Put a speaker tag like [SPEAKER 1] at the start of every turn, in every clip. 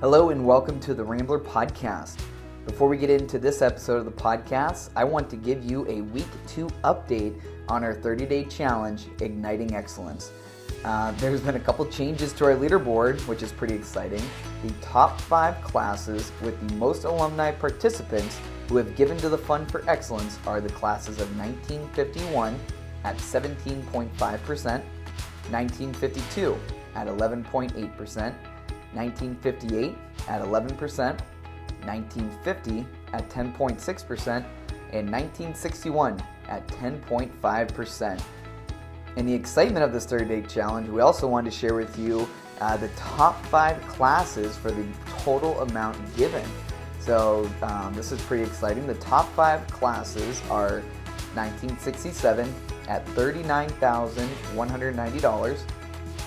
[SPEAKER 1] Hello and welcome to the Rambler podcast. Before we get into this episode of the podcast, I want to give you a week 2 update on our 30-day challenge, Igniting Excellence. There's been a couple changes to our leaderboard, which is pretty exciting. The top 5 classes with the most alumni participants who have given to the Fund for Excellence are the classes of 1951 at 17.5%, 1952 at 11.8%, 1958 at 11%, 1950 at 10.6%, and 1961 at 10.5%. In the excitement of this 30-day challenge, we also wanted to share with you the top 5 classes for the total amount given. So this is pretty exciting. The top 5 classes are 1967 at $39,190,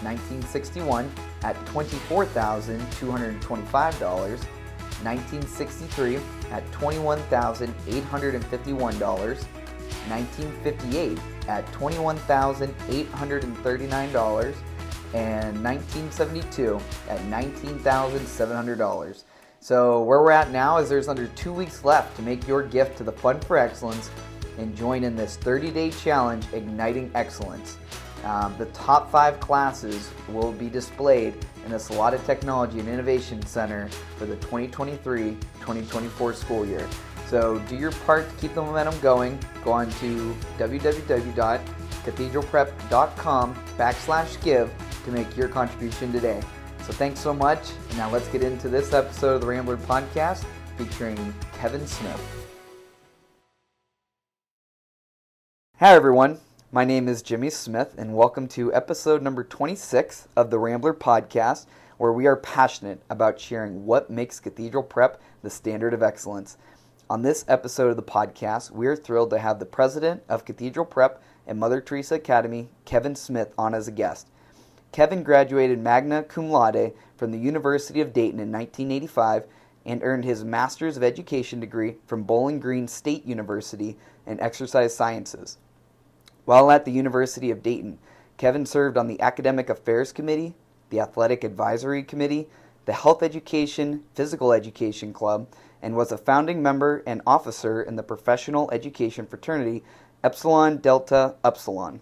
[SPEAKER 1] 1961 at $24,225, 1963 at $21,851, 1958 at $21,839, and 1972 at $19,700. So where we're at now is there's under 2 weeks left to make your gift to the Fund for Excellence and join in this 30-day challenge, Igniting Excellence. The top 5 classes will be displayed in the Salata Technology and Innovation Center for the 2023-2024 school year. So do your part to keep the momentum going. Go on to www.cathedralprep.com/give to make your contribution today. So thanks so much. Now let's get into this episode of the Rambler podcast featuring Kevin Smith. Hi everyone. My name is Jimmy Smith, and welcome to episode number 26 of the Rambler podcast, where we are passionate about sharing what makes Cathedral Prep the standard of excellence. On this episode of the podcast, we are thrilled to have the president of Cathedral Prep and Mother Teresa Academy, Kevin Smith, on as a guest. Kevin graduated magna cum laude from the University of Dayton in 1985 and earned his Master's of Education degree from Bowling Green State University in Exercise Sciences. While at the University of Dayton, Kevin served on the Academic Affairs Committee, the Athletic Advisory Committee, the Health Education, Physical Education Club, and was a founding member and officer in the professional education fraternity Epsilon Delta Upsilon.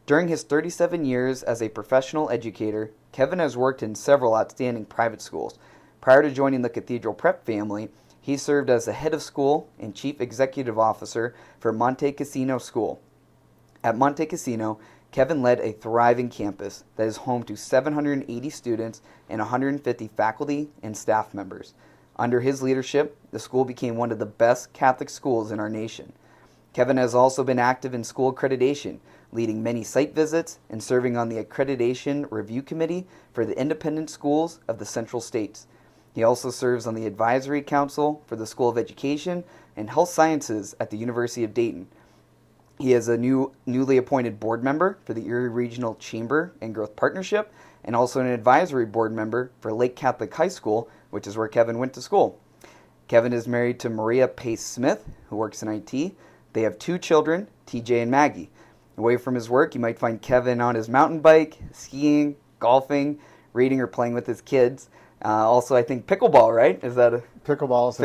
[SPEAKER 1] During his 37 years as a professional educator, Kevin has worked in several outstanding private schools. Prior to joining the Cathedral Prep family, he served as the head of school and chief executive officer for Monte Cassino School. At Monte Cassino, Kevin led a thriving campus that is home to 780 students and 150 faculty and staff members. Under his leadership, the school became one of the best Catholic schools in our nation. Kevin has also been active in school accreditation, leading many site visits and serving on the Accreditation Review Committee for the independent schools of the Central States. He also serves on the Advisory Council for the School of Education and Health Sciences at the University of Dayton. He is a newly appointed board member for the Erie Regional Chamber and Growth Partnership, and also an advisory board member for Lake Catholic High School, which is where Kevin went to school. Kevin is married to Maria Pace Smith, who works in IT. They have 2 children, TJ and Maggie. Away from his work, you might find Kevin on his mountain bike, skiing, golfing, reading, or playing with his kids. Also, I think pickleball, right? Is that a
[SPEAKER 2] pickleball as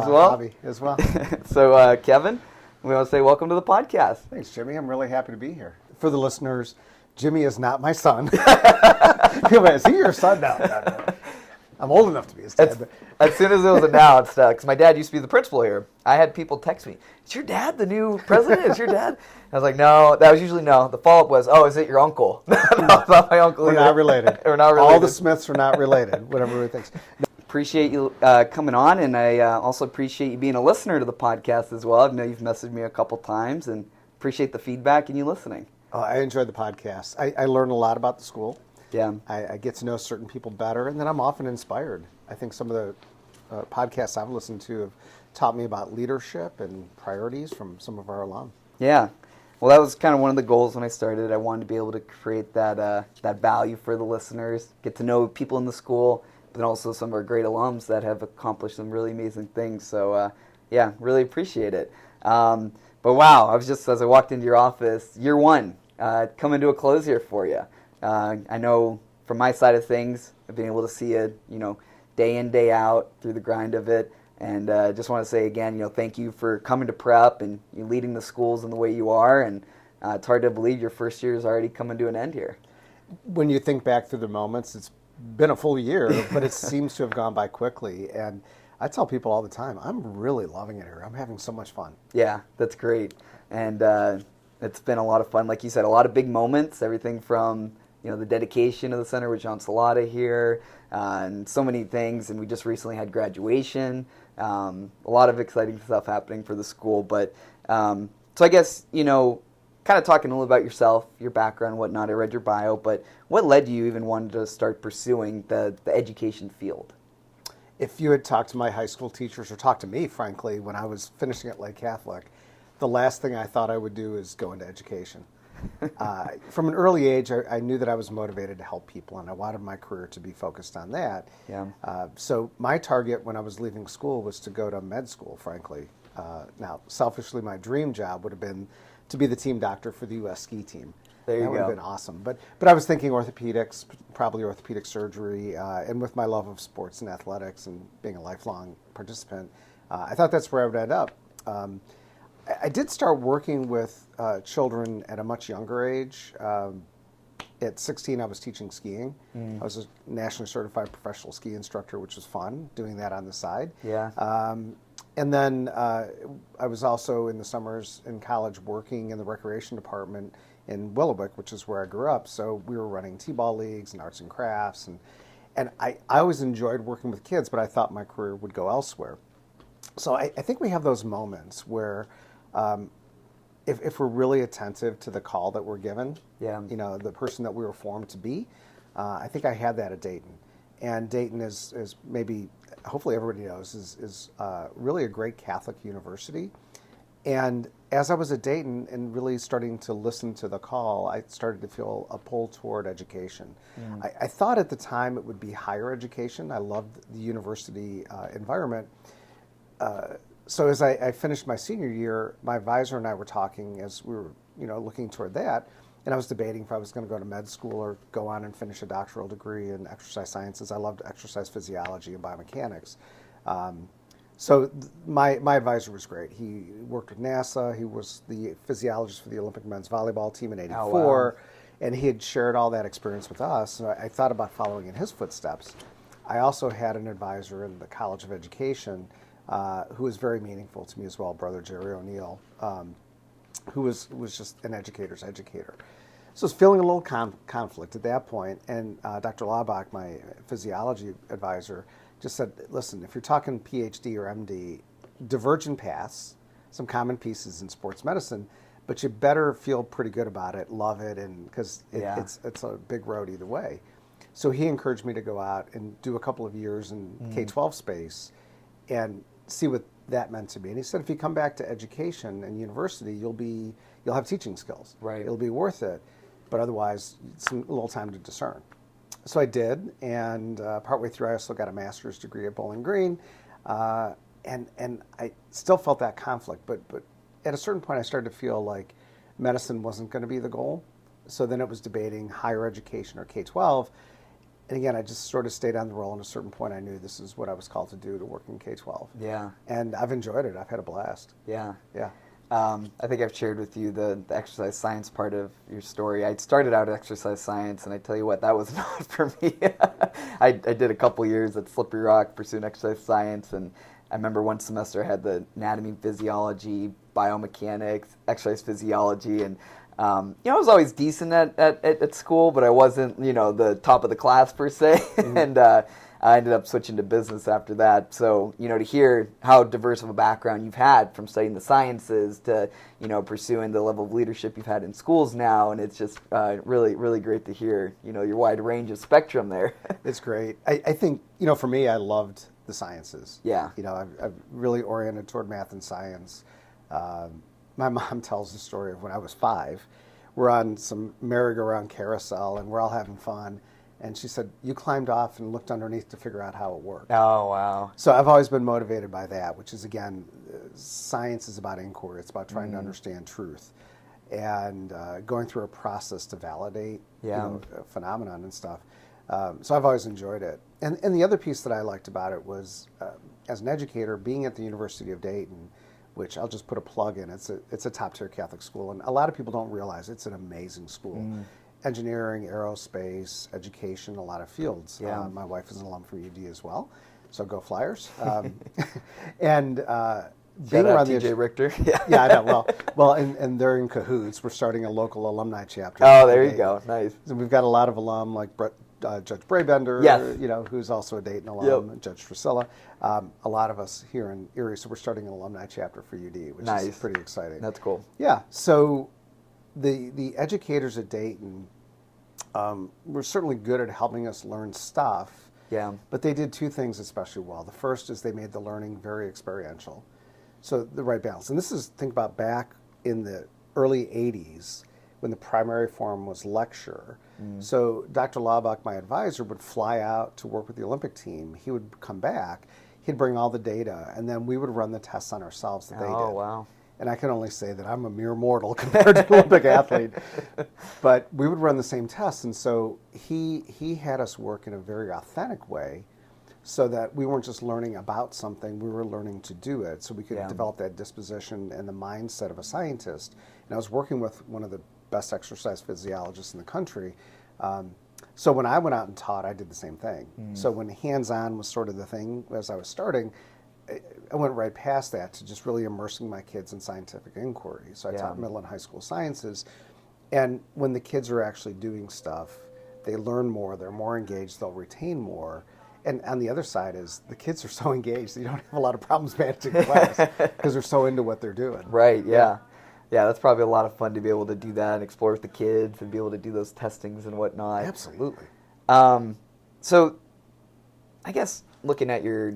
[SPEAKER 1] well?
[SPEAKER 2] Hobby as well.
[SPEAKER 1] So, Kevin, we want to say welcome to the podcast.
[SPEAKER 2] Thanks, Jimmy. I'm really happy to be here. For the listeners, Jimmy is not my son. Is he your son now? No. I'm old enough to be his dad.
[SPEAKER 1] As soon as it was announced, because my dad used to be the principal here, I had people text me, "Is your dad the new president? Is your dad?" I was like, "No." That was usually no. The follow-up was, "Oh, is it your uncle?" No, it's not my uncle.
[SPEAKER 2] We're not related.
[SPEAKER 1] We're not related.
[SPEAKER 2] All the Smiths are not related, whatever everybody thinks.
[SPEAKER 1] Appreciate you coming on, and I also appreciate you being a listener to the podcast as well. I know you've messaged me a couple times, and appreciate the feedback and you listening.
[SPEAKER 2] I enjoyed the podcast. I learned a lot about the school.
[SPEAKER 1] Yeah,
[SPEAKER 2] I get to know certain people better, and then I'm often inspired. I think some of the podcasts I've listened to have taught me about leadership and priorities from some of our alum.
[SPEAKER 1] Yeah. Well, that was kind of one of the goals when I started. I wanted to be able to create that value for the listeners, get to know people in the school, but then also some of our great alums that have accomplished some really amazing things. So, yeah, really appreciate it. But wow, I was just, as I walked into your office, year 1, coming to a close here for you. I know from my side of things, I've been able to see it, day in, day out through the grind of it. And just want to say again, thank you for coming to prep and you leading the schools in the way you are. And it's hard to believe your first year is already coming to an end here.
[SPEAKER 2] When you think back through the moments, it's been a full year, but it seems to have gone by quickly. And I tell people all the time, I'm really loving it here. I'm having so much fun.
[SPEAKER 1] Yeah, that's great. And it's been a lot of fun. Like you said, a lot of big moments, everything from the dedication of the center with John Salata here, and so many things. And we just recently had graduation. A lot of exciting stuff happening for the school. But so I guess, kind of talking a little about yourself, your background, whatnot. I read your bio, but what led you even wanting to start pursuing the education field?
[SPEAKER 2] If you had talked to my high school teachers or talked to me, frankly, when I was finishing at Lake Catholic, the last thing I thought I would do is go into education. From an early age, I knew that I was motivated to help people, and I wanted my career to be focused on that.
[SPEAKER 1] Yeah.
[SPEAKER 2] So my target when I was leaving school was to go to med school, frankly. Now, selfishly, my dream job would have been to be the team doctor for the U.S. ski team.
[SPEAKER 1] There you
[SPEAKER 2] that would
[SPEAKER 1] go.
[SPEAKER 2] have been awesome. But I was thinking orthopedics, probably orthopedic surgery, and with my love of sports and athletics and being a lifelong participant, I thought that's where I would end up. I did start working with children at a much younger age. At 16, I was teaching skiing. I was a nationally certified professional ski instructor, which was fun, doing that on the side.
[SPEAKER 1] Yeah.
[SPEAKER 2] And then I was also in the summers in college working in the recreation department in Willowbrook, which is where I grew up. So we were running t-ball leagues and arts and crafts. And I always enjoyed working with kids, but I thought my career would go elsewhere. So I think we have those moments where if we're really attentive to the call that we're given, the person that we were formed to be, I think I had that at Dayton. And Dayton is maybe, hopefully everybody knows, is really a great Catholic university. And as I was at Dayton and really starting to listen to the call, I started to feel a pull toward education. I thought at the time it would be higher education. I loved the university environment. So as I finished my senior year, my advisor and I were talking as we were, looking toward that, and I was debating if I was going to go to med school or go on and finish a doctoral degree in exercise sciences. I loved exercise physiology and biomechanics. So my advisor was great. He worked with NASA. He was the physiologist for the Olympic men's volleyball team in '84,
[SPEAKER 1] Oh, wow.
[SPEAKER 2] And he had shared all that experience with us. So I thought about following in his footsteps. I also had an advisor in the College of Education who was very meaningful to me as well, Brother Jerry O'Neill, who was just an educator's educator. So I was feeling a little conflict at that point, and Dr. Laubach, my physiology advisor, just said, listen, if you're talking PhD or MD, divergent paths, some common pieces in sports medicine, but you better feel pretty good about it, love it, and because it's a big road either way. So he encouraged me to go out and do a couple of years in K-12 space and see what that meant to me. And he said, if you come back to education and university, you'll have teaching skills.
[SPEAKER 1] Right.
[SPEAKER 2] It'll be worth it, but otherwise, it's a little time to discern. So I did, and partway through, I also got a master's degree at Bowling Green, and I still felt that conflict. But at a certain point, I started to feel like medicine wasn't going to be the goal. So then it was debating higher education or K-12. And again, I just sort of stayed on the roll. And at a certain point, I knew this is what I was called to do, to work in K-12.
[SPEAKER 1] Yeah.
[SPEAKER 2] And I've enjoyed it. I've had a blast.
[SPEAKER 1] Yeah.
[SPEAKER 2] Yeah.
[SPEAKER 1] I think I've shared with you the exercise science part of your story. I started out at exercise science, and I tell you what, that was not for me. I did a couple years at Slippery Rock pursuing exercise science, and I remember one semester I had the anatomy, physiology, biomechanics, exercise physiology, and I was always decent at school, but I wasn't, the top of the class per se. Mm-hmm. And I ended up switching to business after that. So, to hear how diverse of a background you've had from studying the sciences to, pursuing the level of leadership you've had in schools now, and it's just really, really great to hear, your wide range of spectrum there.
[SPEAKER 2] It's great. I think, for me, I loved the sciences.
[SPEAKER 1] Yeah.
[SPEAKER 2] I've really oriented toward math and science. My mom tells the story of when I was 5. We're on some merry-go-round carousel, and we're all having fun. And she said, you climbed off and looked underneath to figure out how it worked.
[SPEAKER 1] Oh, wow.
[SPEAKER 2] So I've always been motivated by that, which is, again, science is about inquiry. It's about trying to understand truth and going through a process to validate a phenomenon and stuff. So I've always enjoyed it. And the other piece that I liked about it was, as an educator, being at the University of Dayton, which I'll just put a plug in. It's a top-tier Catholic school, and a lot of people don't realize it's an amazing school. Engineering, aerospace, education, a lot of fields.
[SPEAKER 1] Yeah.
[SPEAKER 2] My wife is an alum from UD as well, so go Flyers. And being
[SPEAKER 1] Shout out
[SPEAKER 2] around
[SPEAKER 1] TJ Richter.
[SPEAKER 2] yeah, I know. Well, and they're in cahoots. We're starting a local alumni chapter.
[SPEAKER 1] Oh, there you go. Nice.
[SPEAKER 2] So we've got a lot of alum like Judge Brabender,
[SPEAKER 1] Yes.
[SPEAKER 2] who's also a Dayton alum,
[SPEAKER 1] Yep.
[SPEAKER 2] Judge Drusilla. A lot of us here in Erie, so we're starting an alumni chapter for UD, which is pretty exciting.
[SPEAKER 1] That's cool.
[SPEAKER 2] Yeah. So the educators at Dayton were certainly good at helping us learn stuff.
[SPEAKER 1] Yeah.
[SPEAKER 2] But they did two things especially well. The first is they made the learning very experiential. So the right balance. And this is, think about back in the early 80s when the primary form was lecture. So Dr. Laubach, my advisor, would fly out to work with the Olympic team. He would come back. He'd bring all the data, and then we would run the tests on ourselves that they did.
[SPEAKER 1] Oh, wow.
[SPEAKER 2] And I can only say that I'm a mere mortal compared to an Olympic athlete. But we would run the same tests, and so he had us work in a very authentic way so that we weren't just learning about something, we were learning to do it, so we could develop that disposition and the mindset of a scientist. And I was working with one of the best exercise physiologists in the country. So when I went out and taught, I did the same thing. So when hands-on was sort of the thing as I was starting, I went right past that to just really immersing my kids in scientific inquiry. So I taught middle and high school sciences. And when the kids are actually doing stuff, they learn more, they're more engaged, they'll retain more. And on the other side is the kids are so engaged that you don't have a lot of problems managing class because they're so into what they're doing.
[SPEAKER 1] Right, yeah. Yeah, that's probably a lot of fun to be able to do that and explore with the kids and be able to do those testings and whatnot.
[SPEAKER 2] Absolutely.
[SPEAKER 1] So I guess looking at your,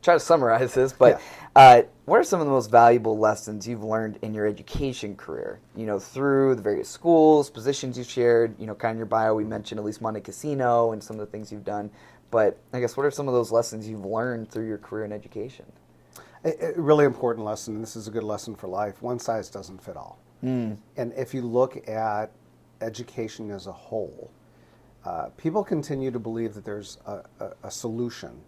[SPEAKER 1] try to summarize this, but what are some of the most valuable lessons you've learned in your education career? Through the various schools, positions you shared, kind of in your bio, we mentioned at least Monte Cassino and some of the things you've done. But I guess what are some of those lessons you've learned through your career in education?
[SPEAKER 2] A really important lesson, and this is a good lesson for life, one size doesn't fit all. And if you look at education as a whole, people continue to believe that there's a solution.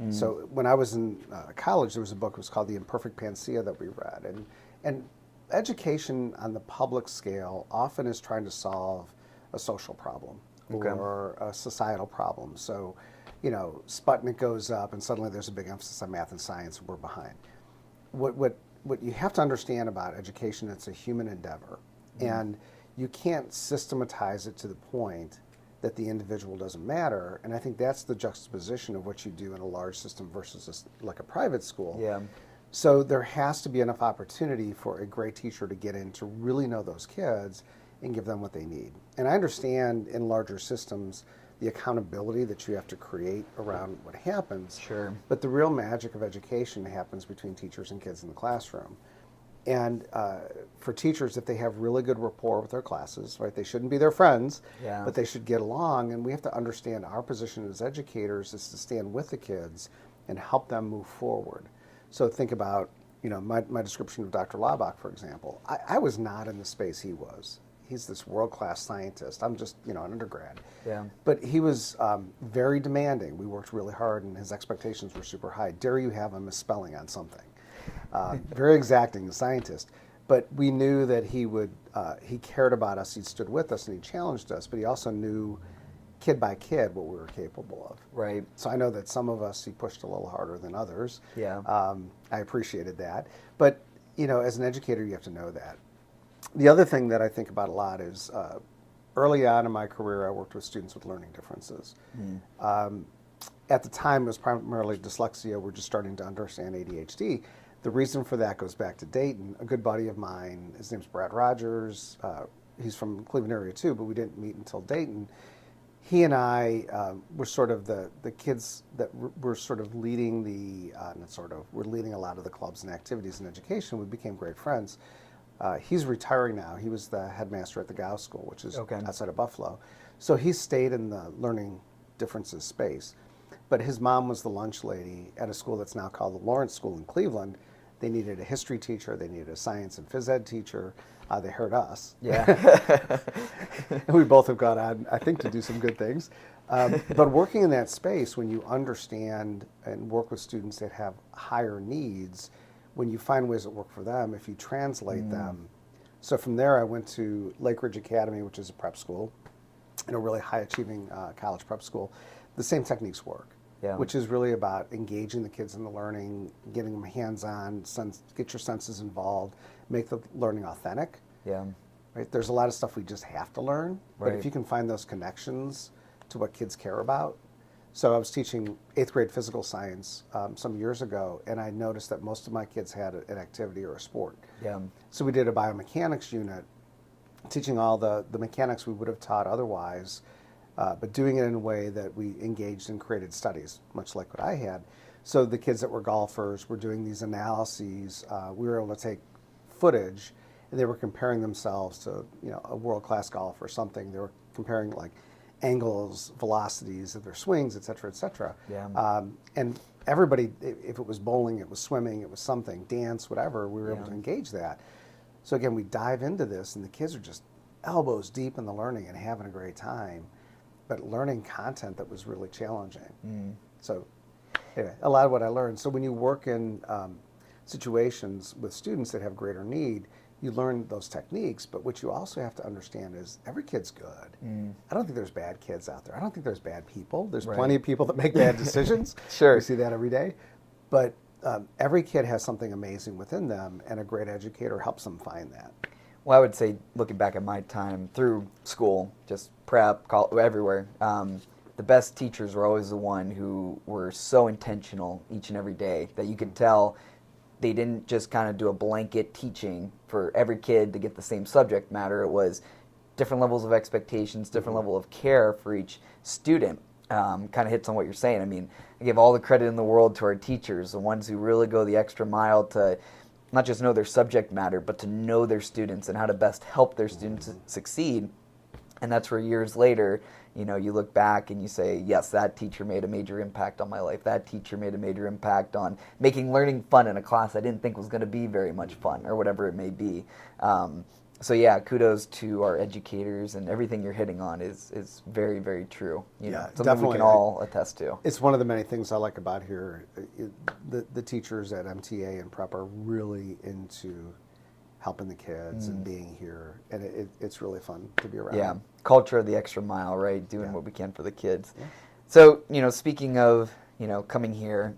[SPEAKER 2] So when I was in college, there was a book, it was called The Imperfect Panacea that we read. And education on the public scale often is trying to solve a social problem or a societal problem. So, Sputnik goes up and suddenly there's a big emphasis on math and science and we're behind. What you have to understand about education, it's a human endeavor. And you can't systematize it to the point that the individual doesn't matter. And I think that's the juxtaposition of what you do in a large system versus like a private school.
[SPEAKER 1] Yeah.
[SPEAKER 2] So there has to be enough opportunity for a great teacher to get in to really know those kids and give them what they need. And I understand in larger systems the accountability that you have to create around what happens.
[SPEAKER 1] Sure.
[SPEAKER 2] But the real magic of education happens between teachers and kids in the classroom. And for teachers, if they have really good rapport with their classes, right, they shouldn't be their friends, but they should get along. And we have to understand our position as educators is to stand with the kids and help them move forward. So think about, my description of Dr. Laubach, for example. I was not in the space he was. He's this world-class scientist. I'm just, an undergrad.
[SPEAKER 1] Yeah.
[SPEAKER 2] But he was very demanding. We worked really hard, and his expectations were super high. Dare you have a misspelling on something? Very exacting scientist. But we knew that he cared about us, he stood with us, and he challenged us, but he also knew kid by kid what we were capable of.
[SPEAKER 1] Right.
[SPEAKER 2] So I know that some of us he pushed a little harder than others.
[SPEAKER 1] Yeah.
[SPEAKER 2] I appreciated that. But, as an educator, you have to know that. The other thing that I think about a lot is early on in my career, I worked with students with learning differences. At the time, it was primarily dyslexia. We're just starting to understand ADHD. The reason for that goes back to Dayton. A good buddy of mine, his name's Brad Rogers. He's from Cleveland area too, but we didn't meet until Dayton. He and I were sort of the kids that were sort of leading we're leading a lot of the clubs and activities in education. We became great friends. He's retiring now. He was the headmaster at the Gow School, which is outside of Buffalo. So he stayed in the learning differences space. But his mom was the lunch lady at a school that's now called the Lawrence School in Cleveland. They needed a history teacher. They needed a science and phys ed teacher. They hurt us.
[SPEAKER 1] Yeah.
[SPEAKER 2] And we both have gone on, I think, to do some good things. But working in that space, when you understand and work with students that have higher needs, when you find ways that work for them, if you translate them. So from there, I went to Lake Ridge Academy, which is a prep school, and a really high-achieving college prep school. The same techniques work, which is really about engaging the kids in the learning, getting them hands-on, get your senses involved, make the learning authentic.
[SPEAKER 1] Yeah.
[SPEAKER 2] Right? There's a lot of stuff we just have to learn, but if you can find those connections to what kids care about. So I was teaching 8th grade physical science some years ago, and I noticed that most of my kids had an activity or a sport.
[SPEAKER 1] Yeah.
[SPEAKER 2] So we did a biomechanics unit, teaching all the mechanics we would have taught otherwise, but doing it in a way that we engaged and created studies, much like what I had. So the kids that were golfers were doing these analyses. We were able to take footage, and they were comparing themselves to a world-class golfer or something. They were comparing like angles, velocities of their swings, et cetera, et cetera.
[SPEAKER 1] Yeah.
[SPEAKER 2] And everybody, if it was bowling, it was swimming, it was something, dance, whatever, we were able to engage that. So again, we dive into this, and the kids are just elbows deep in the learning and having a great time, but learning content that was really challenging. So anyway, a lot of what I learned. So when you work in situations with students that have greater need, you learn those techniques, but what you also have to understand is every kid's good. I don't think there's bad kids out there. I don't think there's bad people. There's plenty of people that make bad decisions.
[SPEAKER 1] Sure.
[SPEAKER 2] We see that every day. But every kid has something amazing within them, and a great educator helps them find that.
[SPEAKER 1] Well, I would say, looking back at my time through school, just prep, college, everywhere, the best teachers were always the one who were so intentional each and every day that you could tell they didn't just kind of do a blanket teaching for every kid to get the same subject matter. It was different levels of expectations, different level of care for each student. Kind of hits on what you're saying. I mean, I give all the credit in the world to our teachers, the ones who really go the extra mile to not just know their subject matter, but to know their students and how to best help their students succeed. And that's where years later, you look back and you say, yes, that teacher made a major impact on my life. That teacher made a major impact on making learning fun in a class I didn't think was going to be very much fun, or whatever it may be. So yeah, kudos to our educators, and everything you're hitting on is very, very true. Something
[SPEAKER 2] definitely.
[SPEAKER 1] We can all attest to.
[SPEAKER 2] It's one of the many things I like about here. The teachers at MTA and prep are really into helping the kids and being here, and it's really fun to be around.
[SPEAKER 1] Yeah, culture of the extra mile, right? Doing what we can for the kids. Yeah. So, speaking of, coming here,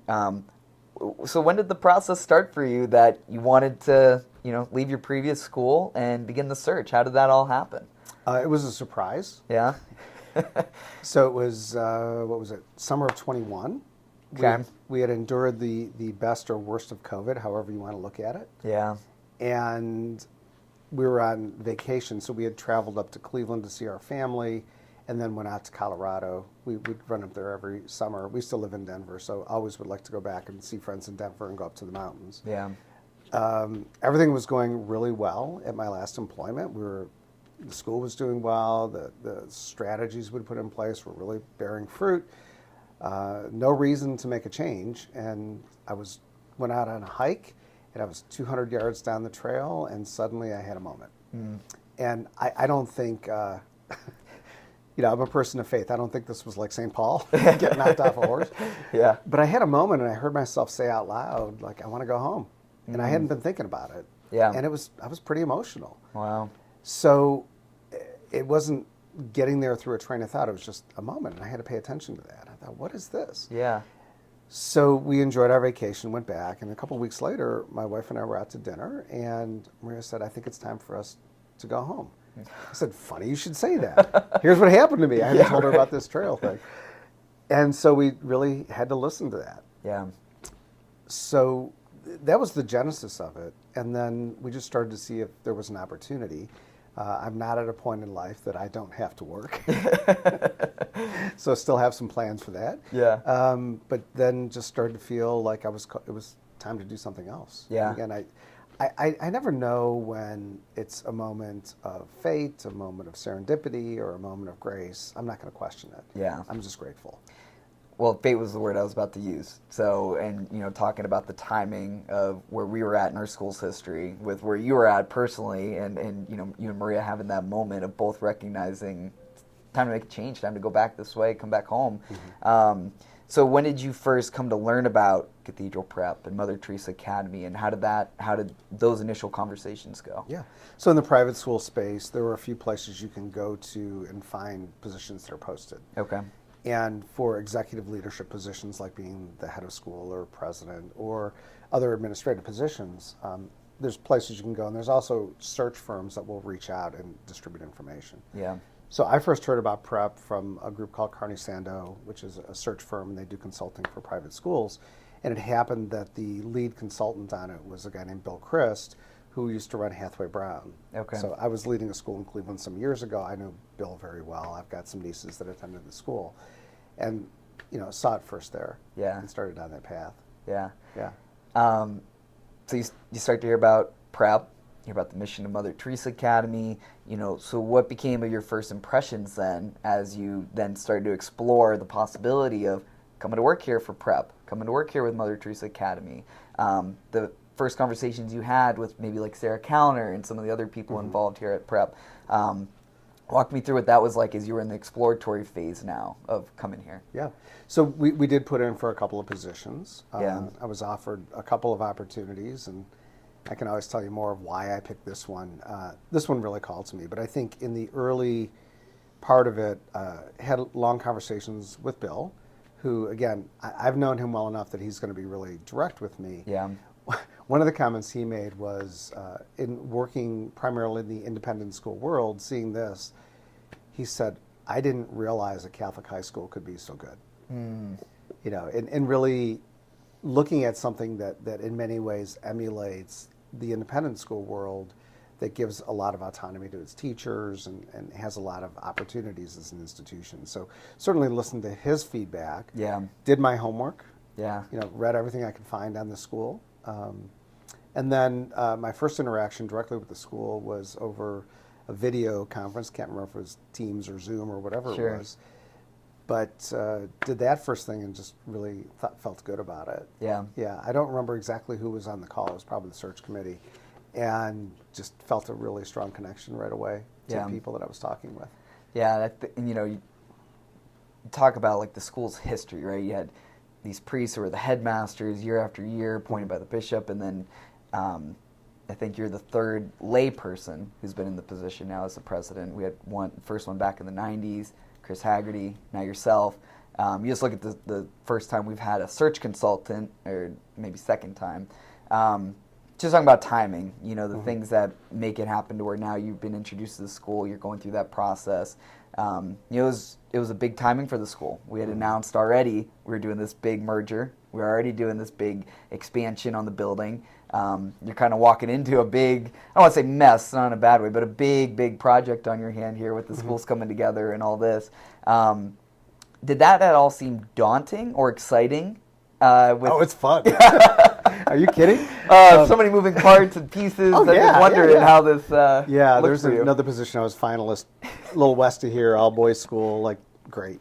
[SPEAKER 1] so when did the process start for you that you wanted to, leave your previous school and begin the search? How did that all happen?
[SPEAKER 2] It was a surprise.
[SPEAKER 1] Yeah.
[SPEAKER 2] So it was, what was it, summer of 21.
[SPEAKER 1] Okay.
[SPEAKER 2] We had endured the best or worst of COVID, however you want to look at it.
[SPEAKER 1] Yeah.
[SPEAKER 2] And we were on vacation, so we had traveled up to Cleveland to see our family, and then went out to Colorado. We'd run up there every summer. We still live in Denver, so I always would like to go back and see friends in Denver and go up to the mountains.
[SPEAKER 1] Yeah.
[SPEAKER 2] Everything was going really well at my last employment. The school was doing well. The strategies we'd put in place were really bearing fruit. No reason to make a change, and I went out on a hike, and I was 200 yards down the trail, and suddenly I had a moment. And I don't think, I'm a person of faith. I don't think this was like St. Paul, getting knocked off a horse.
[SPEAKER 1] Yeah.
[SPEAKER 2] But I had a moment, and I heard myself say out loud, like, I want to go home. And I hadn't been thinking about it.
[SPEAKER 1] Yeah.
[SPEAKER 2] And I was pretty emotional.
[SPEAKER 1] Wow.
[SPEAKER 2] So it wasn't getting there through a train of thought. It was just a moment, and I had to pay attention to that. I thought, what is this?
[SPEAKER 1] Yeah.
[SPEAKER 2] So we enjoyed our vacation, went back, and a couple of weeks later, my wife and I were out to dinner, and Maria said, I think it's time for us to go home. I said, funny you should say that. Here's what happened to me. I hadn't told her about this trail thing. And so we really had to listen to that.
[SPEAKER 1] Yeah.
[SPEAKER 2] So that was the genesis of it. And then we just started to see if there was an opportunity. I'm not at a point in life that I don't have to work. So I still have some plans for that.
[SPEAKER 1] Yeah.
[SPEAKER 2] But then just started to feel like it was time to do something else.
[SPEAKER 1] Yeah.
[SPEAKER 2] And again, I never know when it's a moment of fate, a moment of serendipity, or a moment of grace. I'm not going to question it.
[SPEAKER 1] Yeah.
[SPEAKER 2] I'm just grateful.
[SPEAKER 1] well, fate was the word I was about to use. So, and, talking about the timing of where we were at in our school's history with where you were at personally, and you and Maria having that moment of both recognizing time to make a change, time to go back this way, come back home. So when did you first come to learn about Cathedral Prep and Mother Teresa Academy, and how did those initial conversations go?
[SPEAKER 2] Yeah. So in the private school space, there were a few places you can go to and find positions that are posted.
[SPEAKER 1] Okay.
[SPEAKER 2] And for executive leadership positions like being the head of school or president or other administrative positions, there's places you can go, and there's also search firms that will reach out and distribute information.
[SPEAKER 1] Yeah.
[SPEAKER 2] So I first heard about prep from a group called Carney Sando, which is a search firm, and they do consulting for private schools. And it happened that the lead consultant on it was a guy named Bill Christ, who used to run Hathaway Brown.
[SPEAKER 1] Okay.
[SPEAKER 2] So I was leading a school in Cleveland some years ago. I know Bill very well. I've got some nieces that attended the school, and saw it first there.
[SPEAKER 1] Yeah.
[SPEAKER 2] And started down that path.
[SPEAKER 1] Yeah.
[SPEAKER 2] Yeah.
[SPEAKER 1] So you start to hear about prep, hear about the mission of Mother Teresa Academy. So what became of your first impressions then, as you then started to explore the possibility of coming to work here for prep, coming to work here with Mother Teresa Academy? The first conversations you had with maybe like Sarah Callner and some of the other people involved here at prep. Walk me through what that was like as you were in the exploratory phase now of coming here.
[SPEAKER 2] Yeah. So we did put in for a couple of positions.
[SPEAKER 1] Yeah.
[SPEAKER 2] I was offered a couple of opportunities, and I can always tell you more of why I picked this one. This one really called to me, but I think in the early part of it, had long conversations with Bill, who, again, I've known him well enough that he's going to be really direct with me.
[SPEAKER 1] Yeah.
[SPEAKER 2] One of the comments he made was, in working primarily in the independent school world, seeing this, he said, I didn't realize a Catholic high school could be so good. And really looking at something that in many ways emulates the independent school world, that gives a lot of autonomy to its teachers and has a lot of opportunities as an institution. So certainly listened to his feedback.
[SPEAKER 1] Yeah.
[SPEAKER 2] Did my homework.
[SPEAKER 1] Yeah.
[SPEAKER 2] Read everything I could find on the school. And then my first interaction directly with the school was over a video conference. Can't remember if it was Teams or Zoom or whatever
[SPEAKER 1] Sure.
[SPEAKER 2] it was. But did that first thing and just really felt good about it.
[SPEAKER 1] Yeah.
[SPEAKER 2] Yeah, I don't remember exactly who was on the call. It was probably the search committee. And just felt a really strong connection right away to the people that I was talking with.
[SPEAKER 1] Yeah, you talk about like the school's history, right? You had these priests who were the headmasters year after year, appointed by the bishop, and then I think you're the third lay person who's been in the position now as the president. We had first one back in the 90s, Chris Haggerty, now yourself. You just look at the first time we've had a search consultant, or maybe second time. Just talking about timing, the things that make it happen to where now you've been introduced to the school, you're going through that process. It was a big timing for the school. We had announced already we were doing this big merger. We were already doing this big expansion on the building. You're kind of walking into a big, I don't want to say mess, not in a bad way, but a big, big project on your hand here with the schools coming together and all this. Did that at all seem daunting or exciting?
[SPEAKER 2] Oh, it's fun. Are you kidding?
[SPEAKER 1] So many moving parts and pieces.
[SPEAKER 2] Oh,
[SPEAKER 1] I'm just wondering how this
[SPEAKER 2] there's
[SPEAKER 1] for you.
[SPEAKER 2] another position I was finalist, a little west of here, all boys school, like great,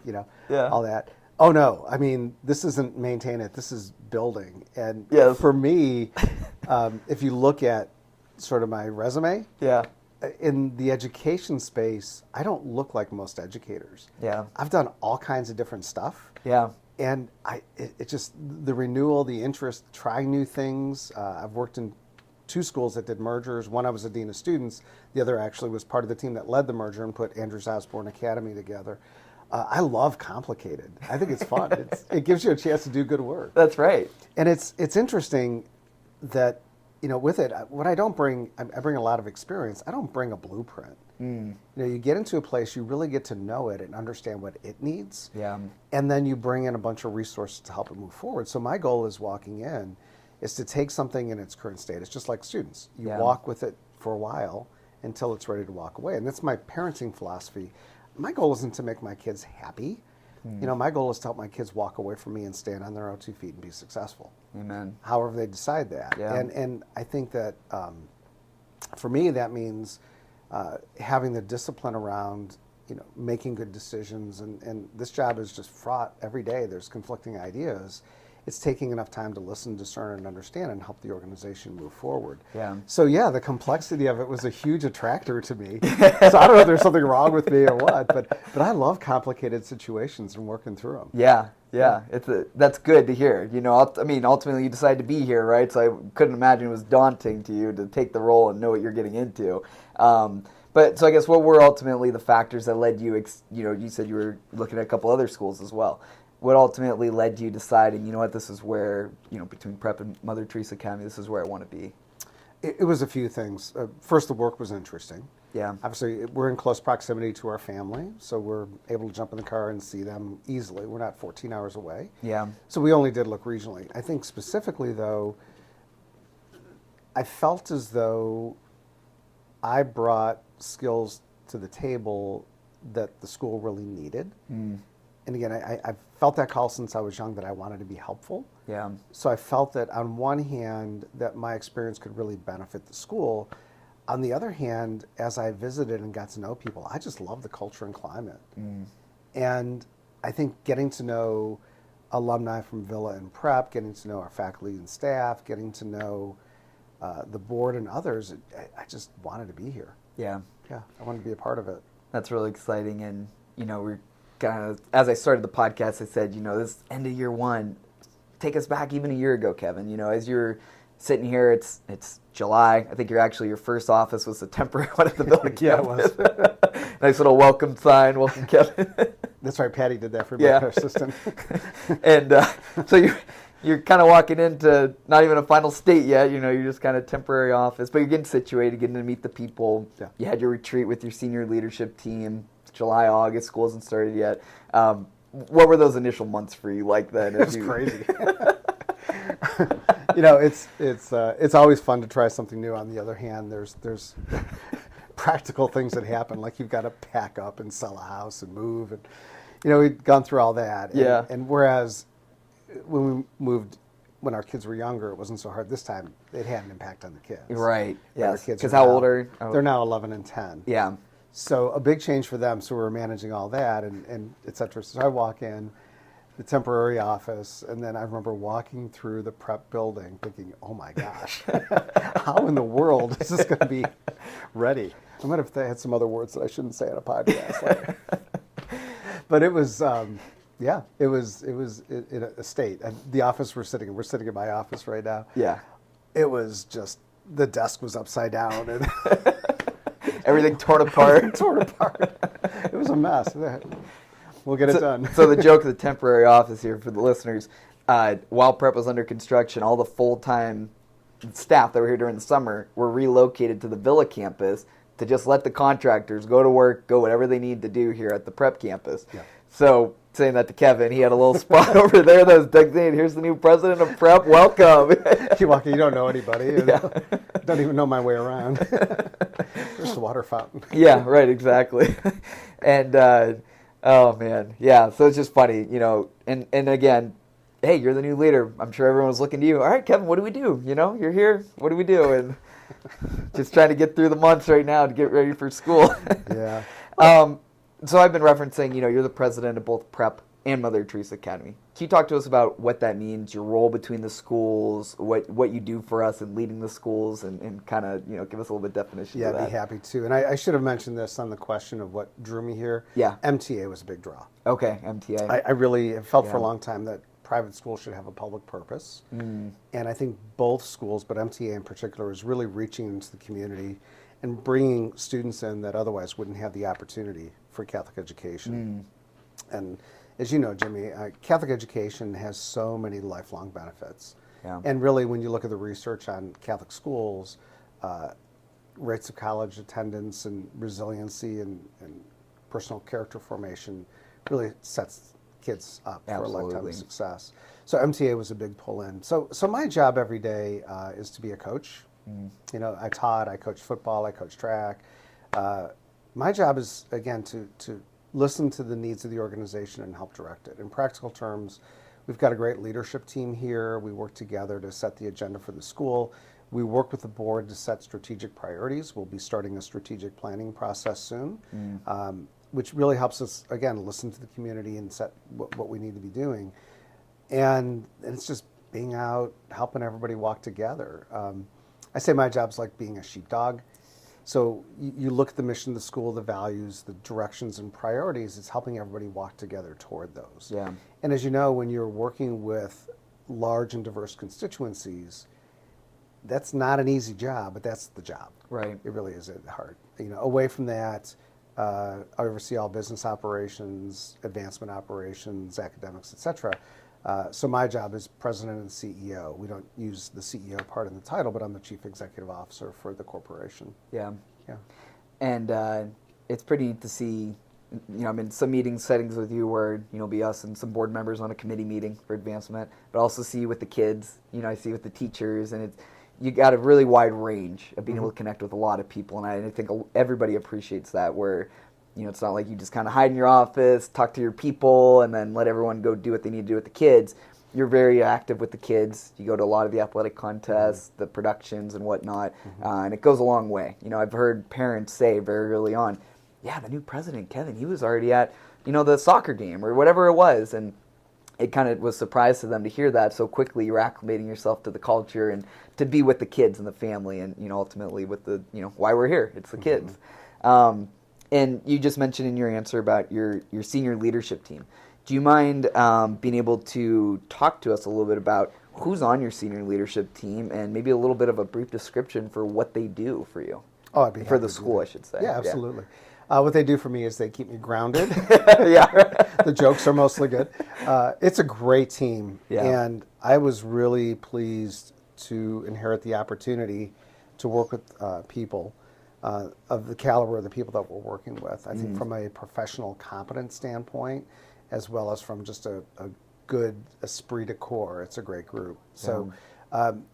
[SPEAKER 2] all that. Oh no, I mean, this isn't maintain it, this is building. And for me, if you look at sort of my resume, in the education space, I don't look like most educators.
[SPEAKER 1] Yeah.
[SPEAKER 2] I've done all kinds of different stuff.
[SPEAKER 1] Yeah.
[SPEAKER 2] And it just, the renewal, the interest, trying new things. I've worked in two schools that did mergers. One, I was a dean of students. The other actually was part of the team that led the merger and put Andrews Osborne Academy together. I love complicated. I think it's fun. It gives you a chance to do good work.
[SPEAKER 1] That's right.
[SPEAKER 2] And it's interesting that, with it, what I don't bring, I bring a lot of experience. I don't bring a blueprint. You get into a place, you really get to know it and understand what it needs.
[SPEAKER 1] Yeah.
[SPEAKER 2] And then you bring in a bunch of resources to help it move forward. So my goal is walking in is to take something in its current state. It's just like students. You walk with it for a while until it's ready to walk away. And that's my parenting philosophy. My goal isn't to make my kids happy. My goal is to help my kids walk away from me and stand on their own 2 feet and be successful.
[SPEAKER 1] Amen.
[SPEAKER 2] However they decide that.
[SPEAKER 1] Yeah.
[SPEAKER 2] And I think that for me that means having the discipline around making good decisions. And this job is just fraught every day. There's conflicting ideas. It's taking enough time to listen, discern, and understand and help the organization move forward.
[SPEAKER 1] Yeah.
[SPEAKER 2] So yeah, the complexity of it was a huge attractor to me. So I don't know if there's something wrong with me or what, but I love complicated situations and working through them.
[SPEAKER 1] Yeah. That's good to hear. Ultimately you decided to be here, right? So I couldn't imagine it was daunting to you to take the role and know what you're getting into. But so I guess what were ultimately the factors that led you, you said you were looking at a couple other schools as well. What ultimately led you deciding, this is where, between Prep and Mother Teresa Academy, this is where I want to be?
[SPEAKER 2] It was a few things. First, the work was interesting.
[SPEAKER 1] Yeah.
[SPEAKER 2] Obviously, we're in close proximity to our family, so we're able to jump in the car and see them easily. We're not 14 hours away.
[SPEAKER 1] Yeah.
[SPEAKER 2] So we only did look regionally. I think specifically, though, I felt as though I brought skills to the table that the school really needed. Mm. And again, I've felt that call since I was young that I wanted to be helpful.
[SPEAKER 1] Yeah.
[SPEAKER 2] So I felt that on one hand, that my experience could really benefit the school. On the other hand, as I visited and got to know people, I just love the culture and climate. Mm. And I think getting to know alumni from Villa and Prep, getting to know our faculty and staff, getting to know the board and others, I just wanted to be here.
[SPEAKER 1] Yeah.
[SPEAKER 2] Yeah, I wanted to be a part of it.
[SPEAKER 1] That's really exciting. And, we're kind of, as I started the podcast, I said, this end of year one, take us back even a year ago, Kevin. As you're sitting here, it's July. I think your first office was the temporary one at the Villa campus.
[SPEAKER 2] Yeah, it was.
[SPEAKER 1] Nice little welcome sign, welcome Kevin.
[SPEAKER 2] That's right, Patty did that for me, our assistant.
[SPEAKER 1] And so you're kind of walking into not even a final state yet. You're just kind of temporary office, but you're getting situated, getting to meet the people.
[SPEAKER 2] Yeah. You
[SPEAKER 1] had your retreat with your senior leadership team. July, August, school hasn't started yet. What were those initial months for you like then?
[SPEAKER 2] It was crazy. It's always fun to try something new. On the other hand, there's practical things that happen, like you've got to pack up and sell a house and move, and we've gone through all that. And whereas when when our kids were younger, it wasn't so hard. This time, it had an impact on the kids.
[SPEAKER 1] Right. Yes.
[SPEAKER 2] Because
[SPEAKER 1] how old are?
[SPEAKER 2] They're now 11 and 10.
[SPEAKER 1] Yeah.
[SPEAKER 2] So a big change for them. So we're managing all that and et cetera. So I walk in the temporary office, and then I remember walking through the prep building thinking, oh my gosh, how in the world is this going to be ready? I might have had some other words that I shouldn't say on a podcast. But it was, it was in a state. And the office we're sitting in my office right now.
[SPEAKER 1] Yeah.
[SPEAKER 2] It was just, the desk was upside down and
[SPEAKER 1] everything torn apart.
[SPEAKER 2] It was a mess. We'll get it done.
[SPEAKER 1] So the joke of the temporary office here for the listeners, while prep was under construction, all the full-time staff that were here during the summer were relocated to the Villa campus to just let the contractors go to work, go whatever they need to do here at the prep campus. Yeah. So saying that to Kevin, he had a little spot over there that was designated, here's the new president of prep, welcome.
[SPEAKER 2] You walk in, you don't know anybody. Don't even know my way around. There's the water fountain.
[SPEAKER 1] Yeah, right, exactly. And, oh man, yeah, so it's just funny, and again, hey, you're the new leader. I'm sure everyone was looking to you. All right, Kevin, what do we do? You're here. What do we do? And just trying to get through the months right now to get ready for school.
[SPEAKER 2] Yeah.
[SPEAKER 1] So I've been referencing, you're the president of both Prep and Mother Teresa Academy. Can you talk to us about what that means, your role between the schools, what you do for us in leading the schools, and kind of, give us a little bit of definition of that?
[SPEAKER 2] Yeah, I'd be happy to. And I should have mentioned this on the question of what drew me here.
[SPEAKER 1] Yeah.
[SPEAKER 2] MTA was a big draw.
[SPEAKER 1] Okay, MTA.
[SPEAKER 2] I really have felt for a long time that private schools should have a public purpose. Mm. And I think both schools, but MTA in particular, is really reaching into the community and bringing students in that otherwise wouldn't have the opportunity for Catholic education. Mm. And as you know, Jimmy, Catholic education has so many lifelong benefits. Yeah. And really, when you look at the research on Catholic schools, rates of college attendance and resiliency and personal character formation really sets kids up for a lifetime of success. So MTA was a big pull-in. So my job every day is to be a coach. Mm. I taught, I coached football, I coached track. My job is, again, to listen to the needs of the organization and help direct it. In practical terms, we've got a great leadership team here. We work together to set the agenda for the school. We work with the board to set strategic priorities. We'll be starting a strategic planning process soon. Mm. which really helps us, again, listen to the community and set what we need to be doing. And it's just being out, helping everybody walk together. I say my job's like being a sheepdog. So you look at the mission of the school, the values, the directions and priorities, it's helping everybody walk together toward those.
[SPEAKER 1] Yeah.
[SPEAKER 2] And as you know, when you're working with large and diverse constituencies, that's not an easy job, but that's the job.
[SPEAKER 1] Right.
[SPEAKER 2] It really is at heart. Away from that, I oversee all business operations, advancement operations, academics, etc. So my job is president and CEO. We don't use the CEO part in the title, but I'm the chief executive officer for the corporation.
[SPEAKER 1] Yeah.
[SPEAKER 2] Yeah.
[SPEAKER 1] And it's pretty neat to see, I'm in some meeting settings with you where, be us and some board members on a committee meeting for advancement, but also see you with the kids, I see with the teachers, and you got a really wide range of being able to connect with a lot of people, and I think everybody appreciates that, where it's not like you just kind of hide in your office, talk to your people, and then let everyone go do what they need to do with the kids. You're very active with the kids. You go to a lot of the athletic contests, the productions and whatnot, and it goes a long way. I've heard parents say very early on, yeah, the new president, Kevin, he was already at, the soccer game or whatever it was, and it kind of was a surprise to them to hear that so quickly. You're acclimating yourself to the culture and to be with the kids and the family, and ultimately with the why we're here. It's the kids. And you just mentioned in your answer about your senior leadership team. Do you mind being able to talk to us a little bit about who's on your senior leadership team and maybe a little bit of a brief description for what they do for you?
[SPEAKER 2] Oh, I'd be happy
[SPEAKER 1] for the
[SPEAKER 2] to
[SPEAKER 1] school, I should say.
[SPEAKER 2] Yeah, absolutely. What they do for me is they keep me grounded.
[SPEAKER 1] Yeah.
[SPEAKER 2] The jokes are mostly good. It's a great team, and I was really pleased to inherit the opportunity to work with people of the caliber of the people that we're working with. I think from a professional competence standpoint, as well as from just a good esprit de corps, it's a great group. So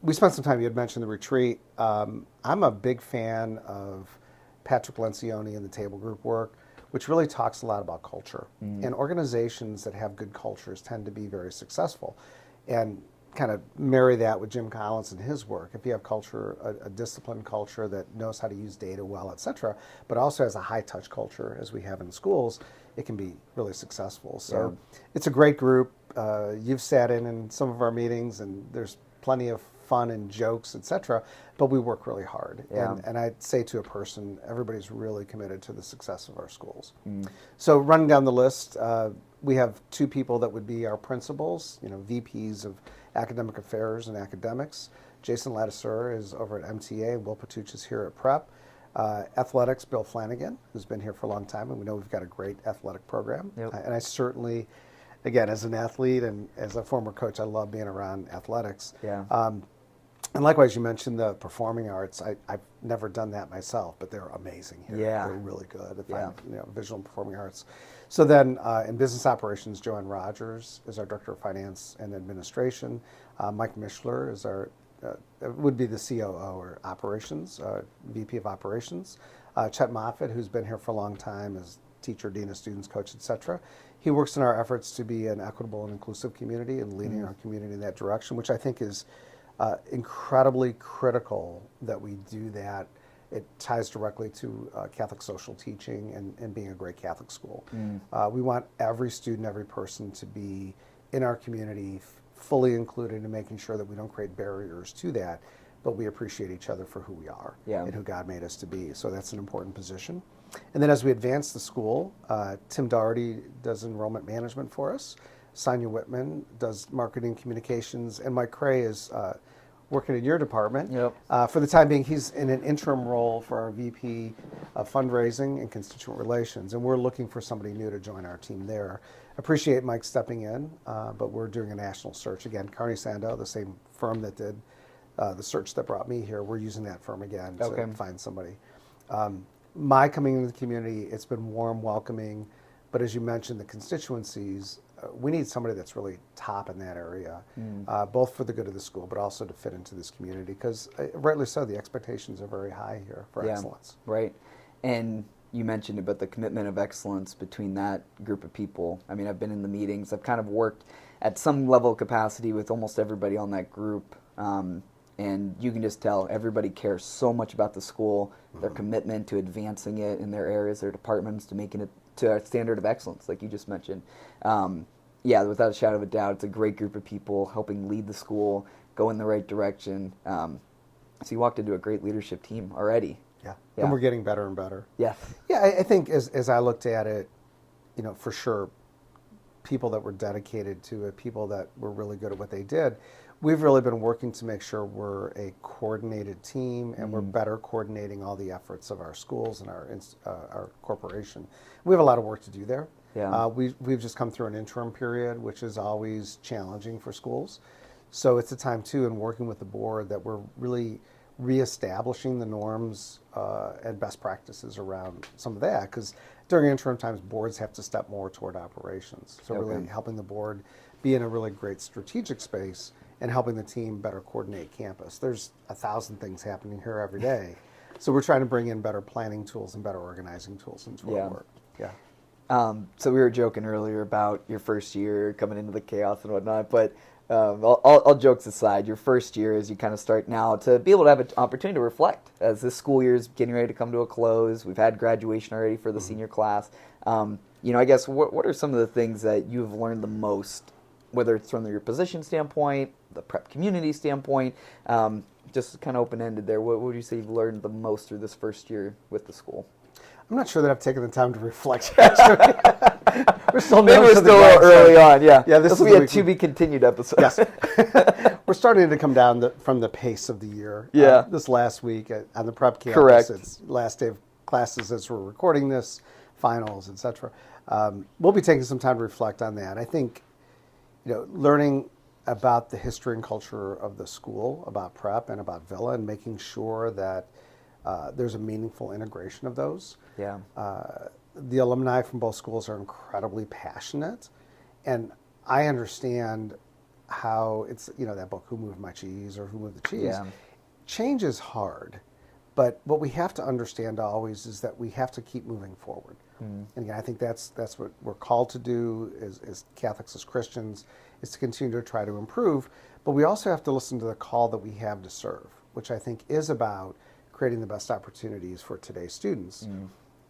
[SPEAKER 2] we spent some time, you had mentioned the retreat. I'm a big fan of Patrick Lencioni and the table group work, which really talks a lot about culture. And organizations that have good cultures tend to be very successful. And kind of marry that with Jim Collins and his work. If you have culture, a disciplined culture that knows how to use data well, et cetera, but also has a high-touch culture, as we have in schools, it can be really successful. So it's a great group. You've sat in some of our meetings, and there's plenty of fun and jokes, et cetera, but we work really hard. And I'd say to a person, everybody's really committed to the success of our schools. So running down the list, we have two people that would be our principals, VPs of academic affairs and academics. Jason Latisseur is over at MTA, and Will Patuch is here at Prep. Athletics, Bill Flanagan, who's been here for a long time, and we know we've got a great athletic program. And I certainly, again, as an athlete and as a former coach, I love being around athletics. And likewise, you mentioned the performing arts. I've never done that myself, but they're amazing here. They're really good at visual and performing arts. So then in business operations, Joanne Rogers is our Director of Finance and Administration. Mike Mishler is would be the COO or Operations, VP of Operations. Chet Moffitt, who's been here for a long time, is teacher, dean of students, coach, etc. He works in our efforts to be an equitable and inclusive community and leading our community in that direction, which I think is incredibly critical that we do that. It ties directly to Catholic social teaching and being a great Catholic school. We want every student, every person to be in our community fully included and making sure that we don't create barriers to that, but we appreciate each other for who we are and who God made us to be. So that's an important position. And then as we advance the school, Tim Doherty does enrollment management for us. Sonia Whitman does marketing communications, and Mike Cray is working in your department. For the time being, he's in an interim role for our VP of fundraising and constituent relations, and we're looking for somebody new to join our team there. Appreciate Mike stepping in, but we're doing a national search. Again, Carney Sandow, the same firm that did the search that brought me here, we're using that firm again to find somebody. My coming into the community, it's been warm, welcoming, but as you mentioned, the constituencies, we need somebody that's really top in that area, both for the good of the school, but also to fit into this community, because rightly so, the expectations are very high here for excellence.
[SPEAKER 1] Right. And you mentioned about the commitment of excellence between that group of people. I mean, I've been in the meetings. I've kind of worked at some level of capacity with almost everybody on that group. And you can just tell everybody cares so much about the school, their commitment to advancing it in their areas, their departments, to making it to a standard of excellence, like you just mentioned. Yeah, without a shadow of a doubt, it's a great group of people helping lead the school, go in the right direction. So you walked into a great leadership team already.
[SPEAKER 2] Yeah,
[SPEAKER 1] Yeah.
[SPEAKER 2] and we're getting better and better.
[SPEAKER 1] Yes.
[SPEAKER 2] Yeah, I think as I looked at it, for sure, people that were dedicated to it, people that were really good at what they did, we've really been working to make sure we're a coordinated team and we're better coordinating all the efforts of our schools and our corporation. We have a lot of work to do there.
[SPEAKER 1] Yeah.
[SPEAKER 2] We've just come through an interim period, which is always challenging for schools. So it's a time, too, in working with the board that we're really reestablishing the norms and best practices around some of that. Because during interim times, boards have to step more toward operations. So really helping the board be in a really great strategic space and helping the team better coordinate campus. There's 1,000 things happening here every day. So we're trying to bring in better planning tools and better organizing tools into our work. Yeah.
[SPEAKER 1] So we were joking earlier about your first year coming into the chaos and whatnot, but all jokes aside, your first year as you kind of start now to be able to have an opportunity to reflect as this school year is getting ready to come to a close. We've had graduation already for the senior class. I guess what are some of the things that you've learned the most, whether it's from your position standpoint, the prep community standpoint, just kind of open-ended there. What would you say you've learned the most through this first year with the school?
[SPEAKER 2] I'm not sure that I've taken the time to reflect. We're still
[SPEAKER 1] early on. Yeah.
[SPEAKER 2] This
[SPEAKER 1] will be a to be continued episode.
[SPEAKER 2] Yes, we're starting to come down from the pace of the year.
[SPEAKER 1] Yeah.
[SPEAKER 2] This last week on the prep campus,
[SPEAKER 1] correct.
[SPEAKER 2] It's last day of classes as we're recording this, finals, etc. We'll be taking some time to reflect on that. I think, learning about the history and culture of the school, about prep and about Villa, and making sure that there's a meaningful integration of those.
[SPEAKER 1] Yeah.
[SPEAKER 2] The alumni from both schools are incredibly passionate, and I understand how it's, that book, Who Moved My Cheese or Who Moved the Cheese?
[SPEAKER 1] Yeah.
[SPEAKER 2] Change is hard, but what we have to understand always is that we have to keep moving forward. And again, I think that's what we're called to do as Catholics, as Christians, is to continue to try to improve, but we also have to listen to the call that we have to serve, which I think is about creating the best opportunities for today's students.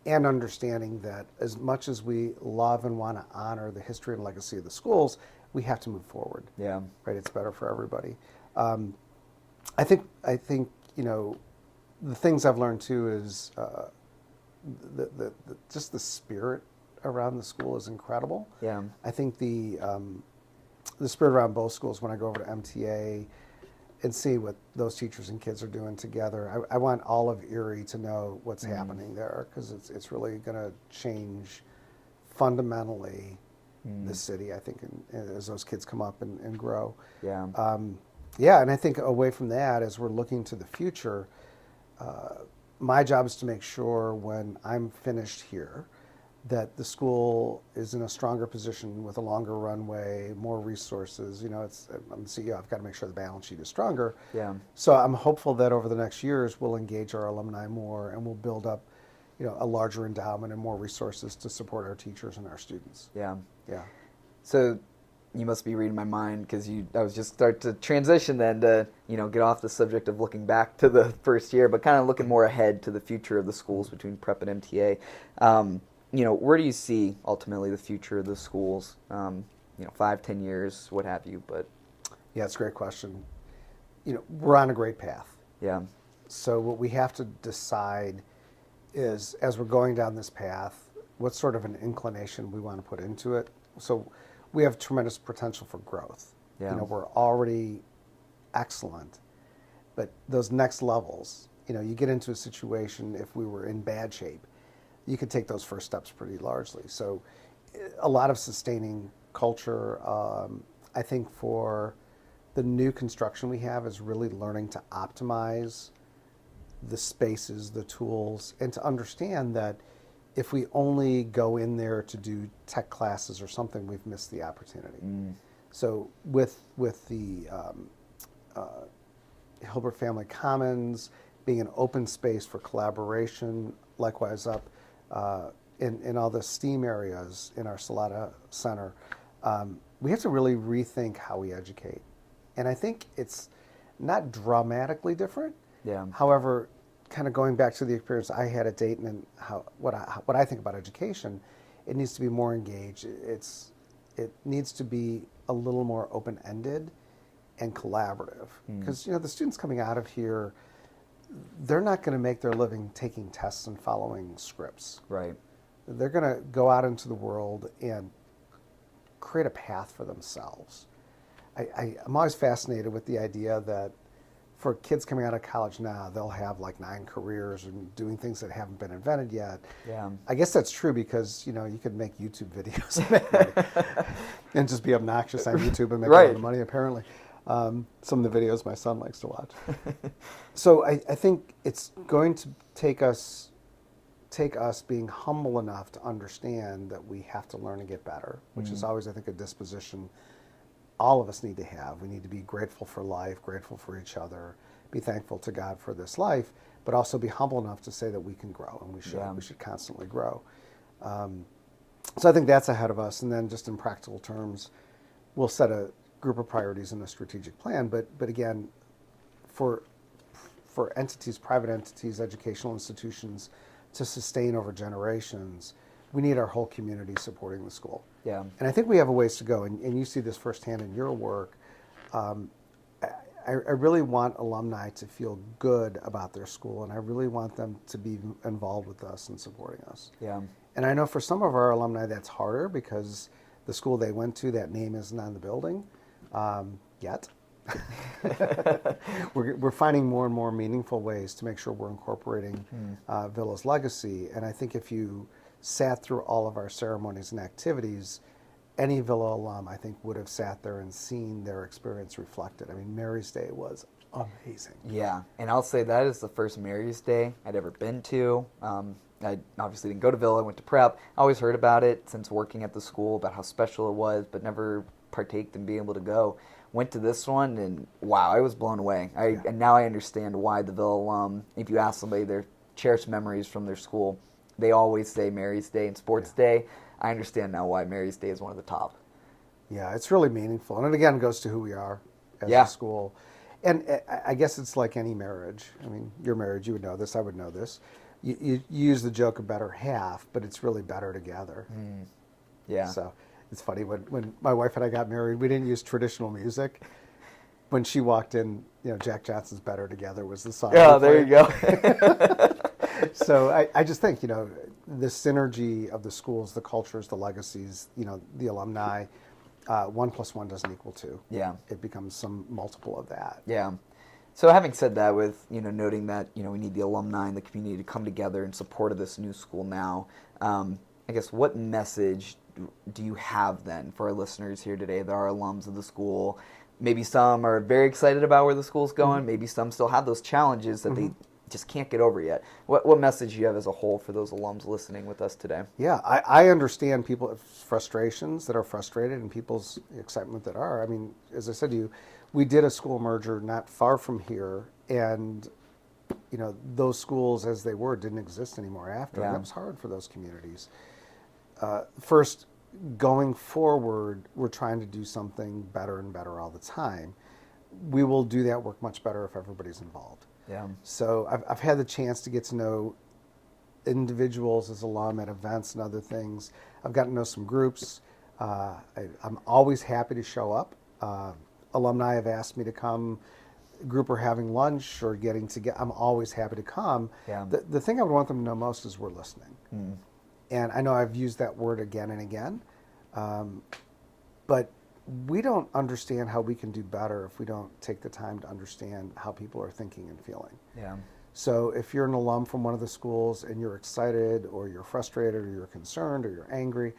[SPEAKER 2] And understanding that as much as we love and want to honor the history and legacy of the schools, we have to move forward.
[SPEAKER 1] Yeah.
[SPEAKER 2] Right? It's better for everybody. I think the things I've learned too is just the spirit around the school is incredible.
[SPEAKER 1] Yeah.
[SPEAKER 2] I think the spirit around both schools, when I go over to MTA and see what those teachers and kids are doing together, I want all of Erie to know what's happening there, because it's really going to change fundamentally the city, I think, as those kids come up and grow.
[SPEAKER 1] Yeah.
[SPEAKER 2] And I think away from that, as we're looking to the future, my job is to make sure when I'm finished here that the school is in a stronger position with a longer runway, more resources. I'm the CEO. I've got to make sure the balance sheet is stronger.
[SPEAKER 1] Yeah.
[SPEAKER 2] So I'm hopeful that over the next years we'll engage our alumni more and we'll build up, a larger endowment and more resources to support our teachers and our students.
[SPEAKER 1] Yeah.
[SPEAKER 2] Yeah.
[SPEAKER 1] So you must be reading my mind, because I was just start to transition then to get off the subject of looking back to the first year, but kind of looking more ahead to the future of the schools between prep and MTA. Where do you see ultimately the future of the schools? 5-10 years, what have you? But
[SPEAKER 2] yeah, it's a great question. We're on a great path.
[SPEAKER 1] Yeah.
[SPEAKER 2] So what we have to decide is, as we're going down this path, what sort of an inclination we want to put into it. So we have tremendous potential for growth.
[SPEAKER 1] Yeah.
[SPEAKER 2] We're already excellent, but those next levels, you get into a situation, if we were in bad shape, you could take those first steps pretty largely. So a lot of sustaining culture. I think for the new construction we have is really learning to optimize the spaces, the tools, and to understand that if we only go in there to do tech classes or something, we've missed the opportunity. So with the Hilbert Family Commons being an open space for collaboration, likewise up in all the STEAM areas in our Salata Center, we have to really rethink how we educate. And I think it's not dramatically different.
[SPEAKER 1] Yeah.
[SPEAKER 2] However, kind of going back to the experience I had at Dayton and what I think about education it needs to be more engaged. It needs to be a little more open-ended and collaborative. Because, the students coming out of here, they're not going to make their living taking tests and following scripts.
[SPEAKER 1] Right.
[SPEAKER 2] They're going to go out into the world and create a path for themselves. I'm always fascinated with the idea that for kids coming out of college now, they'll have like 9 careers and doing things that haven't been invented yet.
[SPEAKER 1] Yeah.
[SPEAKER 2] I guess that's true because, you could make YouTube videos and make money and just be obnoxious on YouTube and make a lot of money, apparently. Some of the videos my son likes to watch. So I think it's going to take us being humble enough to understand that we have to learn and get better, which is always, I think, a disposition all of us need to have. We need to be grateful for life, grateful for each other, be thankful to God for this life, but also be humble enough to say that we can grow, and we should. We should constantly grow. So I think that's ahead of us. And then just in practical terms, we'll set a group of priorities in a strategic plan. But again, for entities, private entities, educational institutions, to sustain over generations, we need our whole community supporting the school.
[SPEAKER 1] Yeah.
[SPEAKER 2] And I think we have a ways to go, and you see this firsthand in your work. I really want alumni to feel good about their school, and I really want them to be involved with us and supporting us.
[SPEAKER 1] Yeah.
[SPEAKER 2] And I know for some of our alumni that's harder because the school they went to, that name isn't on the building yet. We're finding more and more meaningful ways to make sure we're incorporating Villa's legacy. And I think if you sat through all of our ceremonies and activities, any Villa alum, I think, would have sat there and seen their experience reflected. I mean, Mary's Day was amazing.
[SPEAKER 1] Yeah, and I'll say that is the first Mary's Day I'd ever been to. I obviously didn't go to Villa, I went to prep. I always heard about it since working at the school, about how special it was, but never partaked in being able to go. Went to this one, and wow, I was blown away. And now I understand why the Villa alum, if you ask somebody their cherished memories from their school, they always say Mary's Day and Sports Day. I understand now why Mary's Day is one of the top.
[SPEAKER 2] Yeah, it's really meaningful. And it again goes to who we are as a school. And I guess it's like any marriage. I mean, you're married, you would know this, I would know this. You use the joke of better half, but it's really better together.
[SPEAKER 1] Yeah.
[SPEAKER 2] So it's funny, when my wife and I got married, we didn't use traditional music. When she walked in, Jack Johnson's Better Together was the song.
[SPEAKER 1] Oh, there you go.
[SPEAKER 2] So I just think, the synergy of the schools, the cultures, the legacies, the alumni, 1 + 1 doesn't equal 2.
[SPEAKER 1] Yeah.
[SPEAKER 2] It becomes some multiple of that.
[SPEAKER 1] Yeah. So having said that, with, noting that, we need the alumni and the community to come together in support of this new school now, I guess what message do you have then for our listeners here today that are alums of the school? Maybe some are very excited about where the school's going. Maybe some still have those challenges that they just can't get over yet. What message do you have as a whole for those alums listening with us today?
[SPEAKER 2] Yeah, I understand people's frustrations that are frustrated and people's excitement that are. I mean, as I said to you, we did a school merger not far from here, and those schools as they were didn't exist anymore after. And that was hard for those communities. First, going forward, we're trying to do something better and better all the time. We will do that work much better if everybody's involved.
[SPEAKER 1] Yeah.
[SPEAKER 2] So I've had the chance to get to know individuals as alum at events and other things. I've gotten to know some groups. I'm always happy to show up. Alumni have asked me to come. Group are having lunch or getting together. I'm always happy to come.
[SPEAKER 1] Yeah.
[SPEAKER 2] The thing I would want them to know most is we're listening. And I know I've used that word again and again, but we don't understand how we can do better if we don't take the time to understand how people are thinking and feeling.
[SPEAKER 1] Yeah.
[SPEAKER 2] So if you're an alum from one of the schools and you're excited or you're frustrated or you're concerned or you're angry,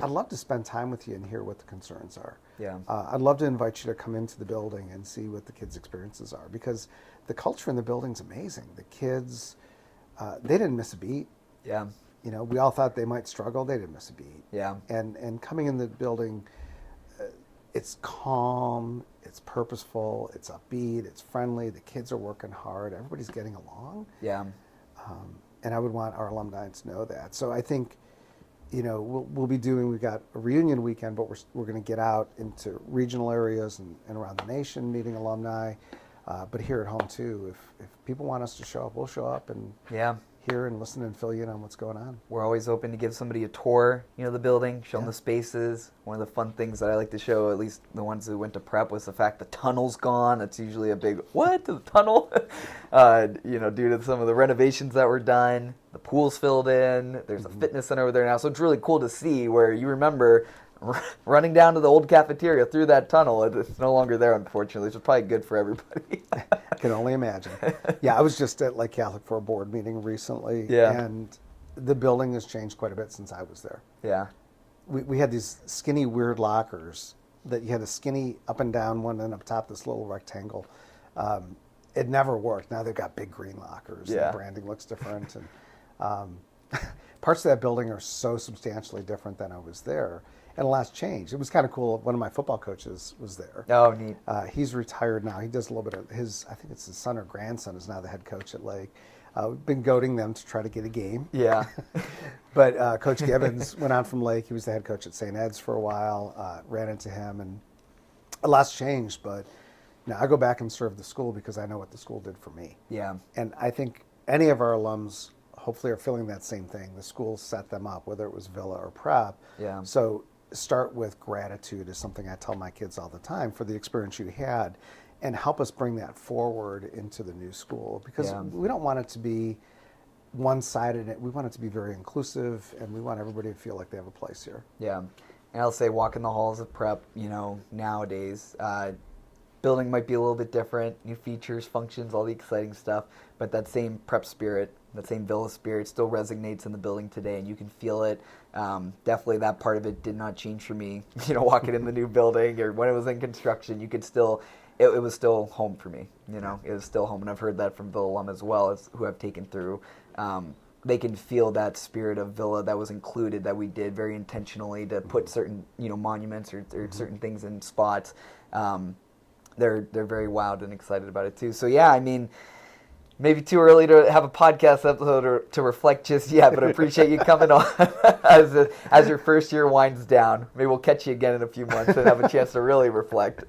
[SPEAKER 2] I'd love to spend time with you and hear what the concerns are.
[SPEAKER 1] Yeah.
[SPEAKER 2] I'd love to invite you to come into the building and see what the kids' experiences are, because the culture in the building's amazing. The kids, they didn't miss a beat.
[SPEAKER 1] Yeah.
[SPEAKER 2] We all thought they might struggle. They didn't miss a beat.
[SPEAKER 1] Yeah.
[SPEAKER 2] And coming in the building, it's calm, it's purposeful, it's upbeat, it's friendly. The kids are working hard. Everybody's getting along.
[SPEAKER 1] Yeah.
[SPEAKER 2] And I would want our alumni to know that. So I think, we'll be doing. We've got a reunion weekend, but we're going to get out into regional areas and around the nation, meeting alumni. But here at home too, if people want us to show up, we'll show up and hear and listen and fill you in on what's going on.
[SPEAKER 1] We're always open to give somebody a tour, the building, show them
[SPEAKER 2] Yeah.
[SPEAKER 1] the spaces. One of the fun things that I like to show, at least the ones who went to prep, was the fact the tunnel's gone. It's usually a big, what, the tunnel? Due to some of the renovations that were done. The pool's filled in. There's a fitness center over there now. So it's really cool to see where you remember running down to the old cafeteria through that tunnel. It's no longer there, unfortunately, which is probably good for everybody.
[SPEAKER 2] I can only imagine. Yeah, I was just at Lake Catholic for a board meeting recently, and the building has changed quite a bit since I was there.
[SPEAKER 1] Yeah.
[SPEAKER 2] We had these skinny, weird lockers that you had a skinny up and down one, and up top this little rectangle. It never worked. Now they've got big green lockers.
[SPEAKER 1] Yeah.
[SPEAKER 2] And the branding looks different. And parts of that building are so substantially different than I was there. And a lot's changed. It was kind of cool. One of my football coaches was there.
[SPEAKER 1] Oh, neat.
[SPEAKER 2] He's retired now. He does a little bit of I think it's his son or grandson is now the head coach at Lake. We've been goading them to try to get a game.
[SPEAKER 1] Yeah.
[SPEAKER 2] But Coach Gibbons went on from Lake. He was the head coach at St. Ed's for a while. Ran into him, and a lot's changed. But now I go back and serve the school because I know what the school did for me.
[SPEAKER 1] Yeah.
[SPEAKER 2] And I think any of our alums hopefully are feeling that same thing. The school set them up, whether it was Villa or Prep.
[SPEAKER 1] Yeah.
[SPEAKER 2] So start with gratitude is something I tell my kids all the time for the experience you had, and help us bring that forward into the new school, because we don't want it to be one-sided. We want it to be very inclusive, and we want everybody to feel like they have a place here.
[SPEAKER 1] Yeah. And I'll say walking the halls of Prep, nowadays, building might be a little bit different, new features, functions, all the exciting stuff, but that same Prep spirit, that same Villa spirit still resonates in the building today, and you can feel it. Definitely that part of it did not change for me. Walking in the new building or when it was in construction, you could still, it was still home for me. It was still home, and I've heard that from Villa alum as well, as who I've taken through. They can feel that spirit of Villa that was included, that we did very intentionally to put certain, monuments or certain things in spots. They're very wowed and excited about it too. So yeah, I mean, maybe too early to have a podcast episode or to reflect just yet, but I appreciate you coming on as your first year winds down. Maybe we'll catch you again in a few months and have a chance to really reflect.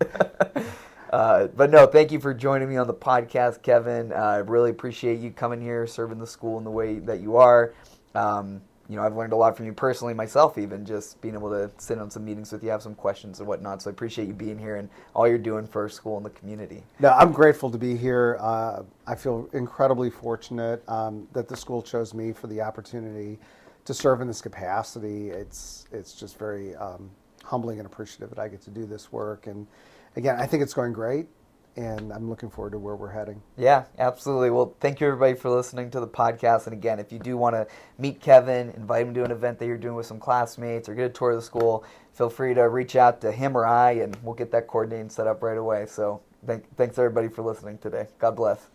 [SPEAKER 1] But no, thank you for joining me on the podcast, Kevin. I really appreciate you coming here, serving the school in the way that you are. I've learned a lot from you personally, myself, even just being able to sit on some meetings with you, have some questions and whatnot. So I appreciate you being here and all you're doing for our school and the community.
[SPEAKER 2] No, I'm grateful to be here. I feel incredibly fortunate that the school chose me for the opportunity to serve in this capacity. It's just very humbling and appreciative that I get to do this work. And again, I think it's going great, and I'm looking forward to where we're heading.
[SPEAKER 1] Yeah, absolutely. Well, thank you everybody for listening to the podcast. And again, if you do want to meet Kevin, invite him to an event that you're doing with some classmates or get a tour of the school, feel free to reach out to him or I, and we'll get that coordinating set up right away. So thanks everybody for listening today. God bless.